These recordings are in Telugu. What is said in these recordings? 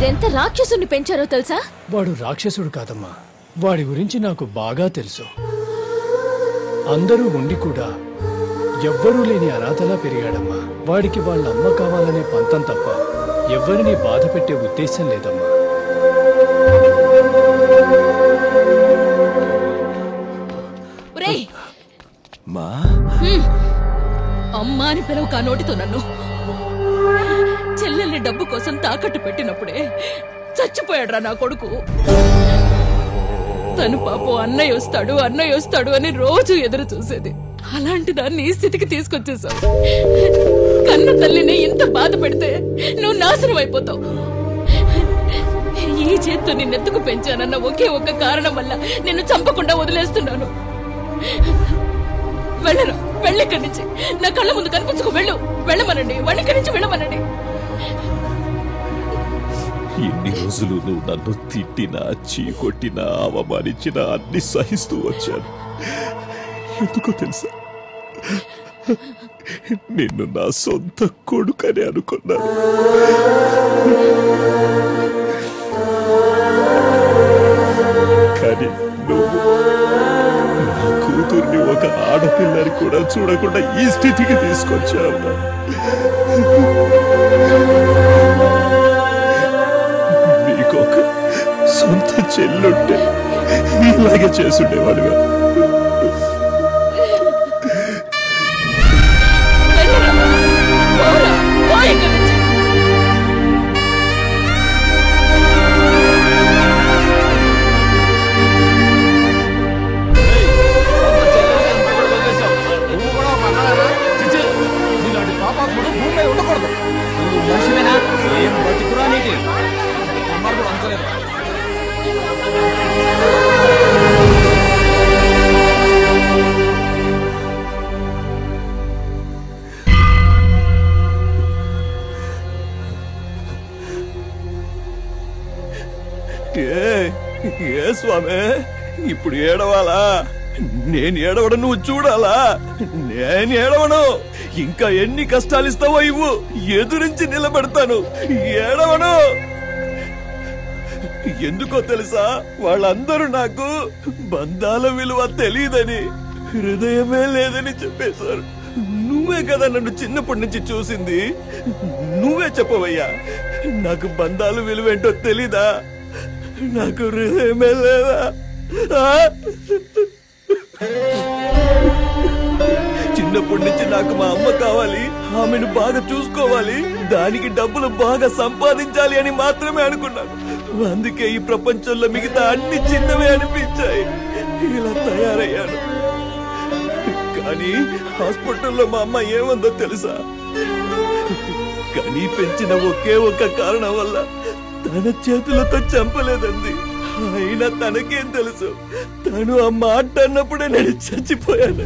మీరెంత రాక్షసుని పెంచారో తెలుసా? వాడు రాక్షసుడు కాదమ్మా, వాడి గురించి నాకు బాగా తెలుసు. అందరూ ఉండి కూడా ఎవ్వరూ లేని అనాథలా పెరిగాడమ్మా. వాడికి వాళ్ళ అమ్మ కావాలనే పంతం తప్ప ఎవ్వరినీ బాధ పెట్టే ఉద్దేశం లేదమ్మా. అమ్మా అని పిలవ కా నోటితో నన్ను. చెల్లెల్ని డబ్బు కోసం తాకట్టు పెట్టినప్పుడే చచ్చిపోయాడ్రా నా కొడుకు. తను పాపం అన్నయ్య వస్తాడు అని రోజు ఎదురు చూసేది. అలాంటి దాన్ని ఈ స్థితికి తీసుకొచ్చేసావు. కన్న తల్లిని ఇంత బాధ పెడితే నువ్వు నాశనం అయిపోతావు. ఈ చేత్తో నిన్నెత్తుకు పెంచానన్న ఒకే ఒక్క కారణం వల్ల నిన్ను చంపకుండా వదిలేస్తున్నాను. వెళ్ళరా, వెళ్ళిక్కడి నుంచి. నా కళ్ళ ముందు కనిపించుకు వెళ్ళమనండి. వాళ్ళిక్కడి నుంచి వెళ్ళమనండి. ఎన్ని రోజులు నువ్వు నన్ను తిట్టినా, చీకొట్టినా, అవమానించినా అన్ని సహిస్తూ వచ్చాను. ఎందుకో తెలుసా, నిన్ను నా సొంత కొడుకని అనుకున్నాను. కానీ నువ్వు నా కూతుర్ని ఒక ఆడపిల్లని కూడా చూడకుండా ఈ స్థితికి తీసుకొచ్చావు. నీకొక సొంత చెల్లుంటే ఇలాగే చేసుండేవాడుగా. ఏ స్వామి, ఇప్పుడు ఏడవాలా? నేను ఏడవడం నువ్వు చూడాలా? నేను ఏడవను. ఇంకా ఎన్ని కష్టాలు ఇస్తావో ఇవ్వు, ఎదురించి నిలబెడతాను. ఏడవను. ఎందుకో తెలుసా, వాళ్ళందరూ నాకు బంధాల విలువ తెలియదని, హృదయమే లేదని చెప్పేశారు. నువ్వే కదా నన్ను చిన్నప్పటి నుంచి చూసింది. నువ్వే చెప్పవయ్యా, నాకు బంధాల విలువ ఏంటో తెలీదా? నాకు హృదయమే లేదా? చిన్నప్పటి నుంచి నాకు మా అమ్మ కావాలి, ఆమెను బాగా చూసుకోవాలి, దానికి డబ్బులు బాగా సంపాదించాలి అని మాత్రమే అనుకున్నాను. అందుకే ఈ ప్రపంచంలో మిగతా అన్ని చిన్నవే అనిపించాయి. ఇలా తయారయ్యాను. కానీ హాస్పిటల్లో మా అమ్మ ఏమందో తెలుసా? కనీ పెంచిన ఒకే ఒక్క కారణం వల్ల తన చేతులతో చంపలేదంది. అయినా తనకేం తెలుసు, తను ఆ మాట అన్నప్పుడే నేను చచ్చిపోయాను.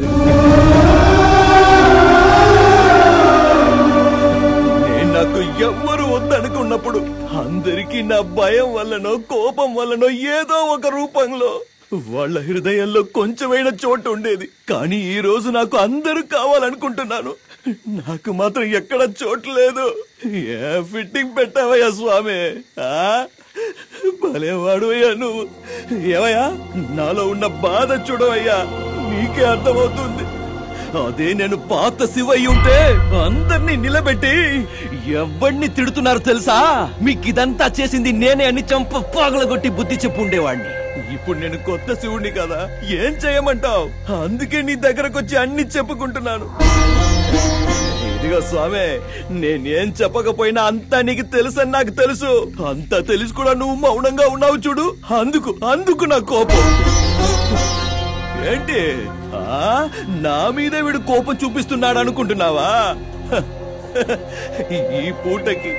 నేను నాకు ఎవ్వరు వద్దనుకున్నప్పుడు అందరికీ నా భయం వల్లనో కోపం వల్లనో ఏదో ఒక రూపంలో వాళ్ళ హృదయంలో కొంచెమైనా చోటు ఉండేది. కానీ ఈ రోజు నాకు అందరూ కావాలనుకుంటున్నాను. నాకు మాత్రం ఎక్కడ చోటు లేదు. ఏ ఫిట్టింగ్ పెట్టావయ్యా స్వామి? భలేవాడు అయ్యా నువ్వు. ఏవయ్యా, నాలో ఉన్న బాధ చూడవయ్యా, నీకే అర్థమవుతుంది. అదే నేను పాత శివయ్య ఉంటే అందరినీ నిలబెట్టి ఎవరిని తిడుతున్నారు తెలుసా? మీకు ఇదంతా చేసింది నేనే అని చంప పాగలగొట్టి బుద్ధి చెప్పు ఉండేవాడిని. ఇప్పుడు నేను కొత్త శివుణ్ణి కదా, ఏం చేయమంటావు? అందుకే నీ దగ్గరకు వచ్చి అన్ని చెప్పుకుంటున్నాను. ఇదిగో స్వామి, నేనేం చెప్పకపోయినా అంతా నీకు తెలుసని నాకు తెలుసు. అంతా తెలుసు కూడా నువ్వు మౌనంగా ఉన్నావు చూడు, అందుకు నా కోపం. ఏంటి నా మీద వీడు కోపం చూపిస్తున్నాడు అనుకుంటున్నావా? ఈ పూటకి,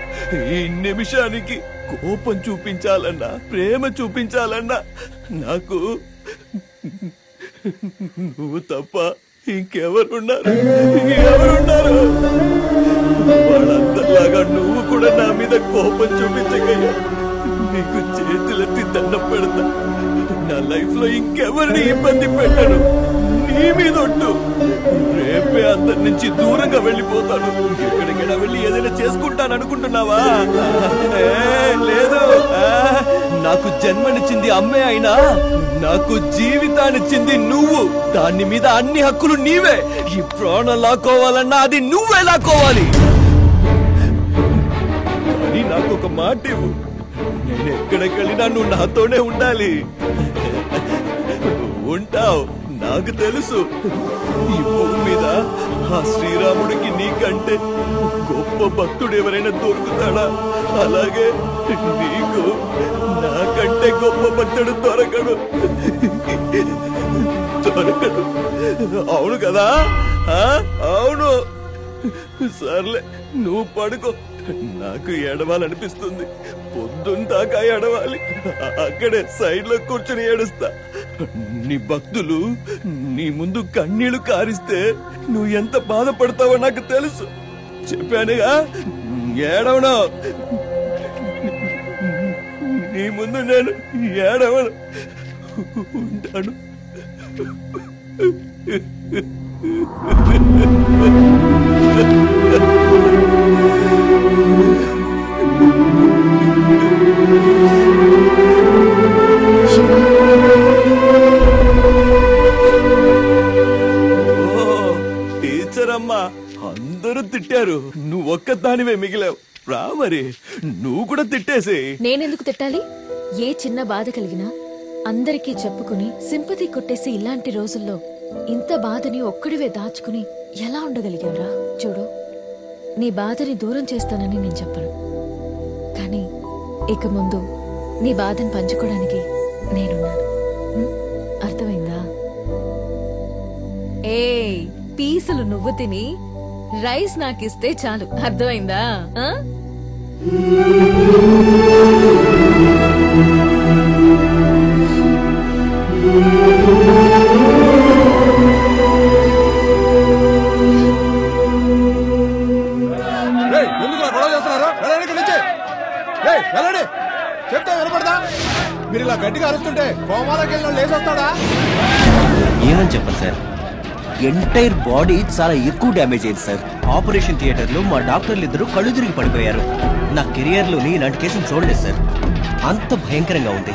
ఈ నిమిషానికి కోపం చూపించాలన్నా, ప్రేమ చూపించాలన్నా నాకు నువ్వు తప్ప ఇంకెవరున్నారు? వాళ్ళందరిలాగా నువ్వు కూడా నా మీద కోపం చూపించగయ్యా. నీకు చేతులెత్తి దండం పెడతా. నా లైఫ్ లో ఇంకెవరిని ఇబ్బంది పెట్టను. నీ మీద ఒట్టు. రేపే అందరి నుంచి దూరంగా వెళ్ళిపోతాను. ఎక్కడికైనా వెళ్ళి ఏదైనా చేసుకుంటాను అనుకుంటున్నావా? లేదు. నాకు జన్మనిచ్చింది అమ్మే అయినా నాకు జీవితాన్నిచ్చింది నువ్వు. దాని మీద అన్ని హక్కులు నీవే. ఈ ప్రాణం లాక్కోవాలన్నా అది నువ్వే లాక్కోవాలి. కానీ నాకు ఒక మాట ఇవ్వు, నేను ఎక్కడికెళ్ళినా నువ్వు నాతోనే ఉండాలి. ఉంటావు, నాకు తెలుసు. ఈ భూమి మీద ఆ శ్రీరాముడికి నీకంటే గొప్ప భక్తుడు ఎవరైనా దొరుకుతాడా? అలాగే నీకు నాకంటే గొప్ప భక్తుడు దొరకడు. అవును కదా? అవును. సర్లే, నువ్వు పడుకో. నాకు ఏడవాలనిపిస్తుంది. పొద్దుందాకా ఏడవాలి. అక్కడే సైడ్ లో కూర్చొని ఏడుస్తా. నీ భక్తులు నీ ముందు కన్నీళ్లు కారిస్తే నువ్వు ఎంత బాధపడతావో నాకు తెలుసు. చెప్పానుగా, ఏడవను. నీ ముందు నేను ఏడవను. ఉంటాను. టీచర్ అమ్మా, అందరూ తిట్టారు, నువ్వు ఒక్కదానివే మిగిలావు. రా మరి, నువ్వు కూడా తిట్టేసి. నేనెందుకు తిట్టాలి? ఏ చిన్న బాధ కలిగినా అందరికీ చెప్పుకుని సింపతి కొట్టేసి ఇలాంటి రోజుల్లో ఇంత బాధని ఒక్కడివే దాచుకుని ఎలా ఉండగలిగావురా? చూడు, నీ బాధని దూరం చేస్తానని నేను చెప్పను, కానీ ఇక ముందు నీ బాధని పంచుకోవడానికి నేనున్నాను. అర్థమైందా? ఏ పీసులు నువ్వు తిని రైస్ నాకిస్తే చాలు. అర్థమైందా? చెప్తే వినపడదా? మీరు ఇలా గట్టిగా అరుస్తుంటే కోమాలోకి వెళ్ళిన లేసొస్తాడా? ఏమని చెప్పండి సార్, ఎంటైర్ బాడీ చాలా ఎక్కువ డ్యామేజ్ అయింది సార్. ఆపరేషన్ థియేటర్ లో మా డాక్టర్లు ఇద్దరు కళ్ళు తిరిగి పడిపోయారు. నా కెరియర్ లోని ఇలాంటి కేసులు చూడలేదు సార్. అంత భయంకరంగా ఉంది.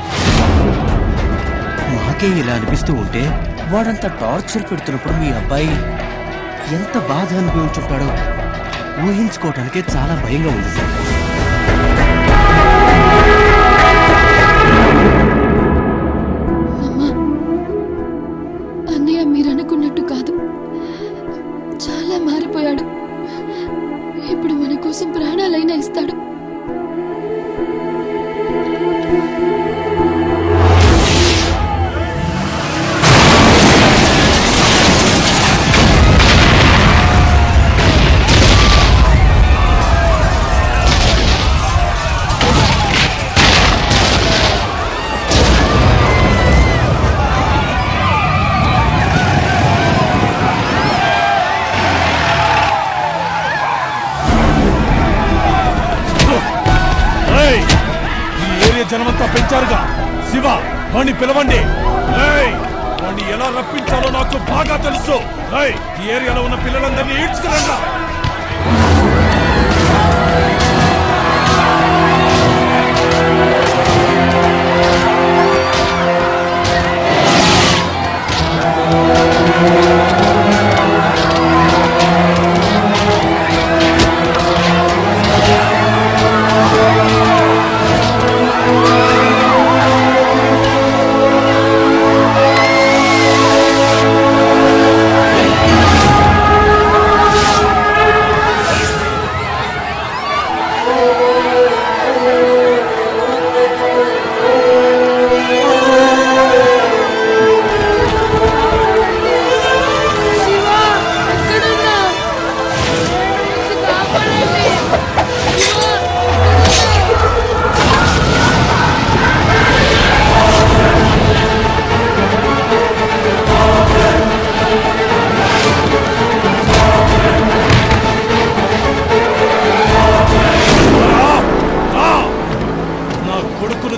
మాకే ఇలా అనిపిస్తూ ఉంటే వాడంతా టార్చర్ పెడుతున్నప్పుడు మీ అబ్బాయి ఎంత బాధ అనుభవించుంటాడో ఊహించుకోవటానికే చాలా భయంగా ఉంది సార్. అన్నయ్య మీరనుకున్నట్టు కాదు, చాలా మారిపోయాడు. ఇప్పుడు మన కోసం ప్రాణాలైనా ఇస్తాడు. జనమంతా పెంచారుగా. శివ, వాణ్ణి పిలవండి. వాణ్ణి ఎలా రప్పించాలో నాకు బాగా తెలుసు. ఈ ఏరియాలో ఉన్న పిల్లలందరినీ ఈడ్చుకురండి.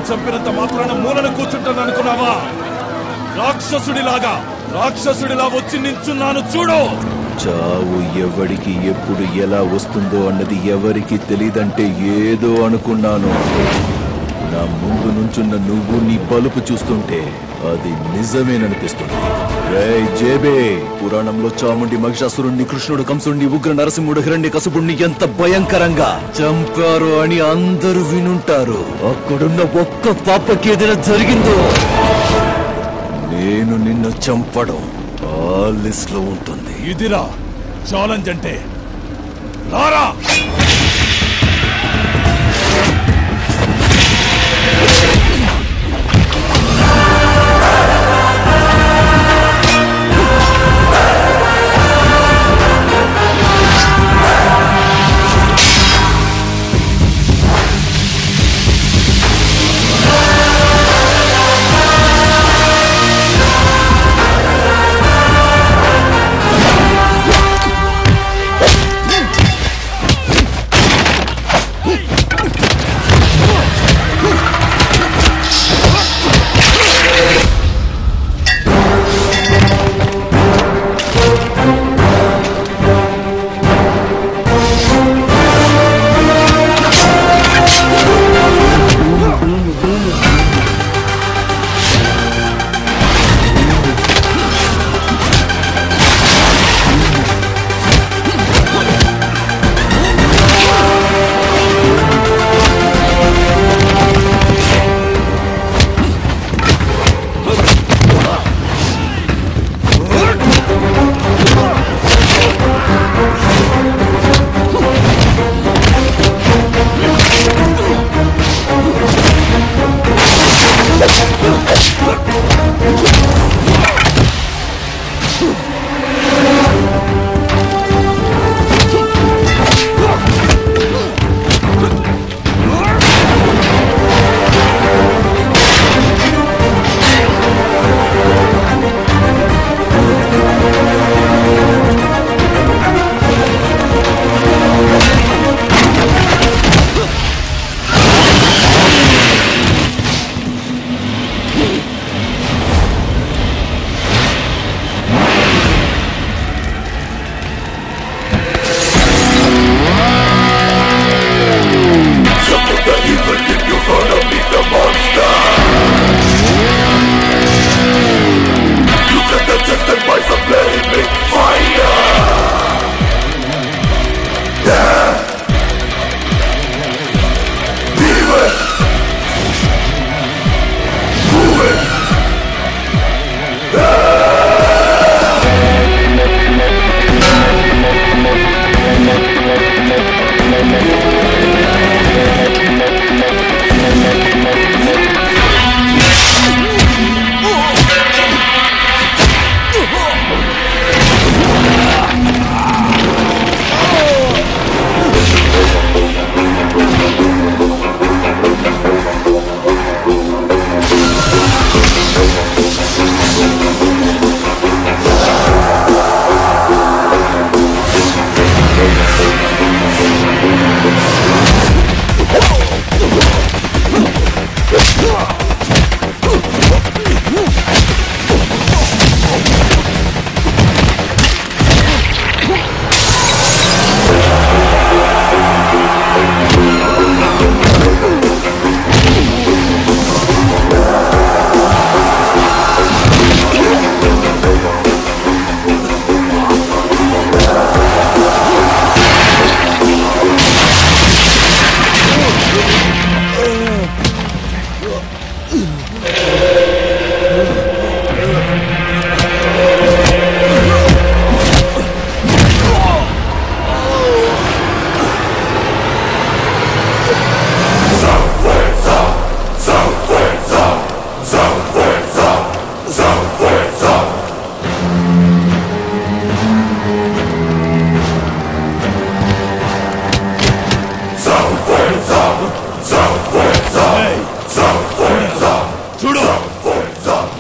చంపినంత మాత్రాన మూలను కూర్చుంటాను అనుకున్నావా? రాక్షసుడిలా వచ్చి నించున్నాను చూడు. చావు ఎవడికి ఎప్పుడు ఎలా వస్తుందో అన్నది ఎవరికి తెలీదంటే ఏదో అనుకున్నాను. నా ముందు నుంచున్న నువ్వు నీ బలుపు చూస్తుంటే అది నిజమేననిపిస్తుంది. రేయ్ జేబే, పురాణంలో చాముండి మహిషాసురుణ్ణి, కృష్ణుడు కంసుణ్ణి, ఉగ్ర నరసింహుడు హిరణ్యకశిపుణ్ణి ఎంత భయంకరంగా చంపారు అని అందరూ వినుంటారు. అక్కడున్న ఒక్క పాపకి ఏదైనా జరిగిందో నేను నిన్ను చంపడం ఆ లిస్ట్ లో ఉంటుంది. ఇదిరా ఛాలెంజ్ అంటే. రారా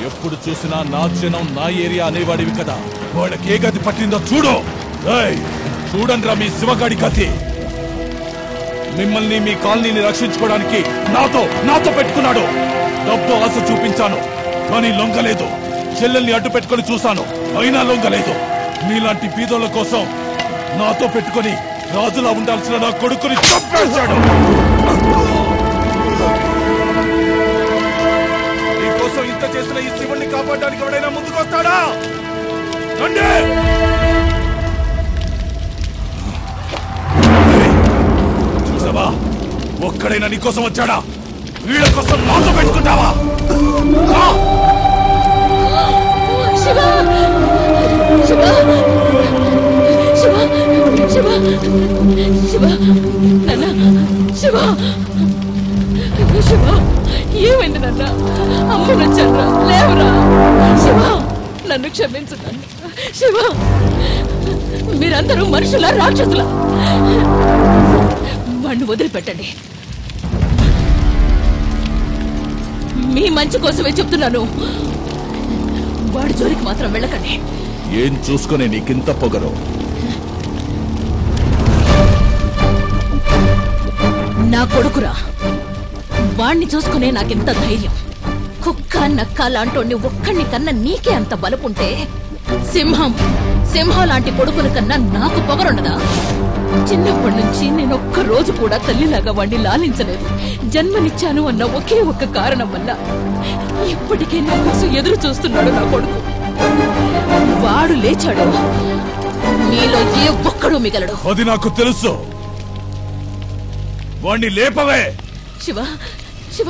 ఎప్పుడు చూసినా నా జనం నా ఏరియా అనేవాడివి కదా, వాళ్ళకి ఏ గతి పట్టిందో చూడు. చూడండి రా మీ శివగాడి గతి. మిమ్మల్ని మీ కాలనీని రక్షించుకోవడానికి నాతో పెట్టుకున్నాడు. డబ్బు ఆశ చూపించాను కానీ లొంగలేదు. చెల్లెల్ని అడ్డు పెట్టుకొని చూశాను అయినా లొంగలేదు. మీలాంటి బీదోళ్ళ కోసం నాతో పెట్టుకొని రాజులా ఉండాల్సిన నా కొడుకుని చంపేశాడు. కాపాడడానికి ఎవడైనా ముందుకొస్తాడా? రండి! చూసావా, ఒక్కడైనా నీకోసం వచ్చాడా? వీళ్ళ కోసం నాతో పెట్టుకుంటావా? శివ శివ శివ శివ శివ నాన్న శివ శివ ఏమైంది నాన్న? అమ్మ నచ్చారా? లేవరా శివ, నన్ను క్షమించు నాన్న. శివ, మీరందరూ మనుషుల రాక్షసుల? వాణ్ణి వదిలిపెట్టండి. మీ మంచి కోసమే చెప్తున్నాను. వాడి జోలికి మాత్రం వెళ్ళకండి. ఏం చూసుకునే నీకింత పొగరు? నా కొడుకురా, వాణ్ణి చూసుకునే నాకెంత ధైర్యం. కుక్క నక్క లాంటోడిని ఒక్కడిని కన్నా నీకే అంత బలుపుంటే సింహం లాంటి కొడుకుని కన్నా నాకు పొగరుండదా? చిన్నప్పటి నుంచి నేను ఒక్క రోజు కూడా తల్లిలాగా వాడిని లాలించలేదు. జన్మనిచ్చాను అన్న ఒకే ఒక్క కారణం వల్ల ఇప్పటికే నా కోసం ఎదురు చూస్తున్నాడు నా కొడుకు. వాడు లేచాడు, మీలో ఏ ఒక్కడూ మిగలడు. అది నాకు తెలుసు. వాణ్ణి లేపవే. శివ శివ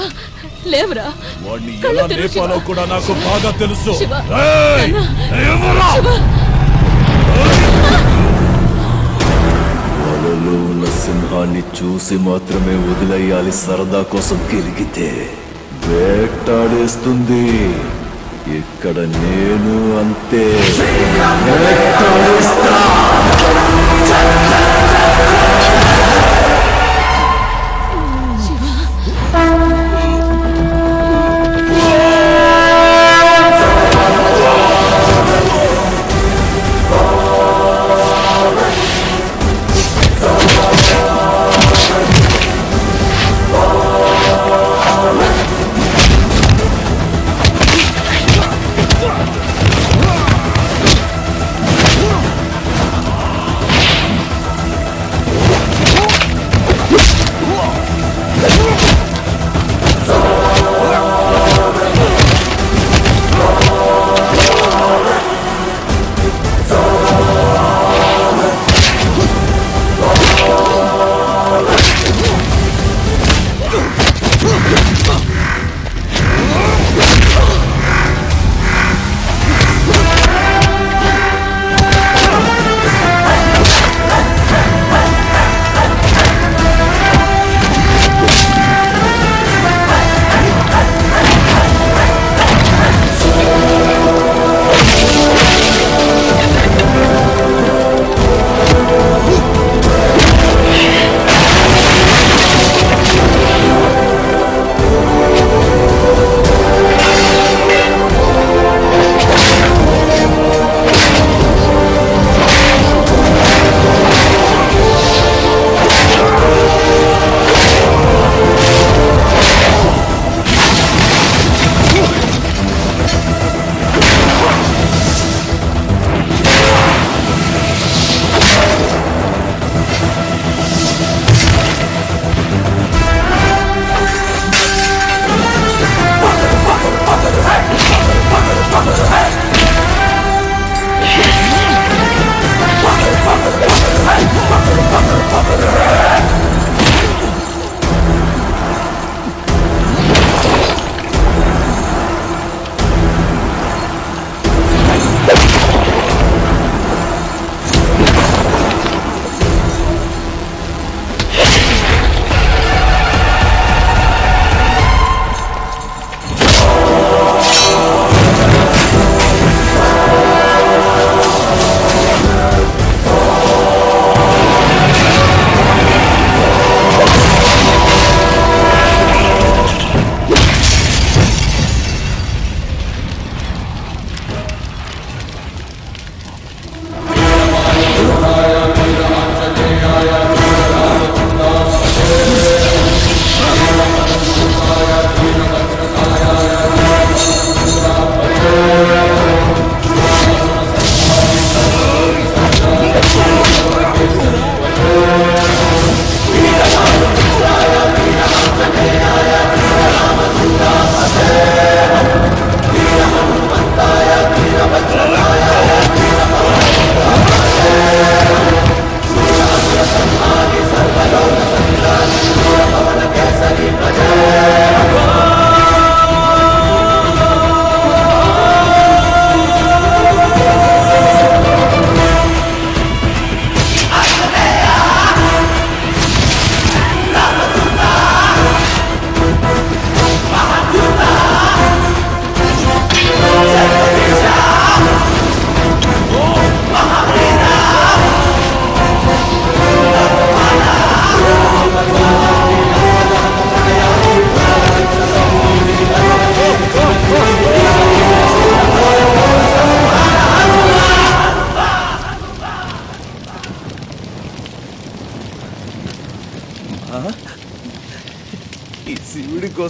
లేవరా. వాణ్ణి ఎలా లేపాలో కూడా నాకు బాగా తెలుసు. వలలో ఉన్న సింహాన్ని చూసి మాత్రమే వదిలేయాలి. సరదా కోసం కెలిగితే వేటాడేస్తుంది. ఇక్కడ నేను అంతే వేటాడేస్తా.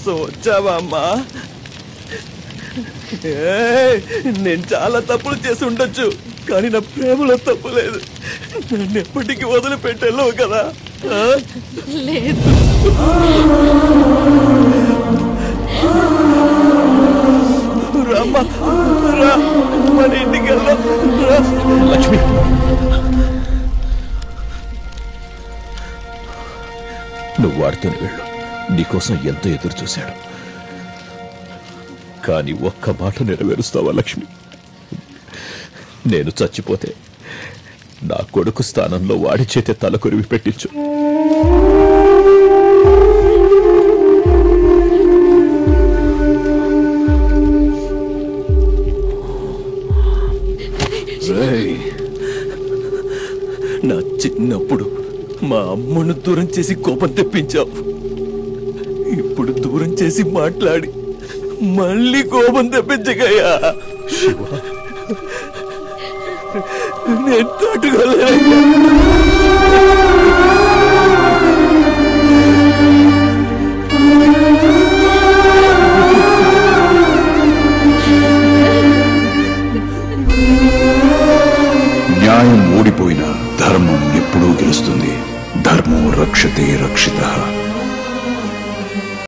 కోసం వచ్చావా అమ్మా? నేను చాలా తప్పులు చేసి ఉండొచ్చు, కానీ నా ప్రేమలో తప్పు లేదు. నన్ను ఎప్పటికీ వదిలిపెట్టాలో కదా? లేదు. రామ్మా, రా, మన ఇంటికి వెళ్దాం. లక్ష్మి, నువ్వు వాడితోనే వెళ్ళు. నీకోసం ఎంతో ఎదురు చూశాడు, కానీ ఒక్క మాట నెరవేరుస్తావా లక్ష్మి? నేను చచ్చిపోతే నా కొడుకు స్థానంలో వాడి చేతే తల కొరివి పెట్టించు. నా చిన్నప్పుడు మా అమ్మను దూరం చేసి కోపం తెప్పించావు. ఇప్పుడు దూరం చేసి మాట్లాడి మళ్ళీ కోపం తెప్పించగయ్యా. నేను తట్టుకోలేనయ్యా. న్యాయం ఓడిపోయినా ధర్మం ఎప్పుడూ గెలుస్తుంది. ధర్మో రక్షతే రక్షితః.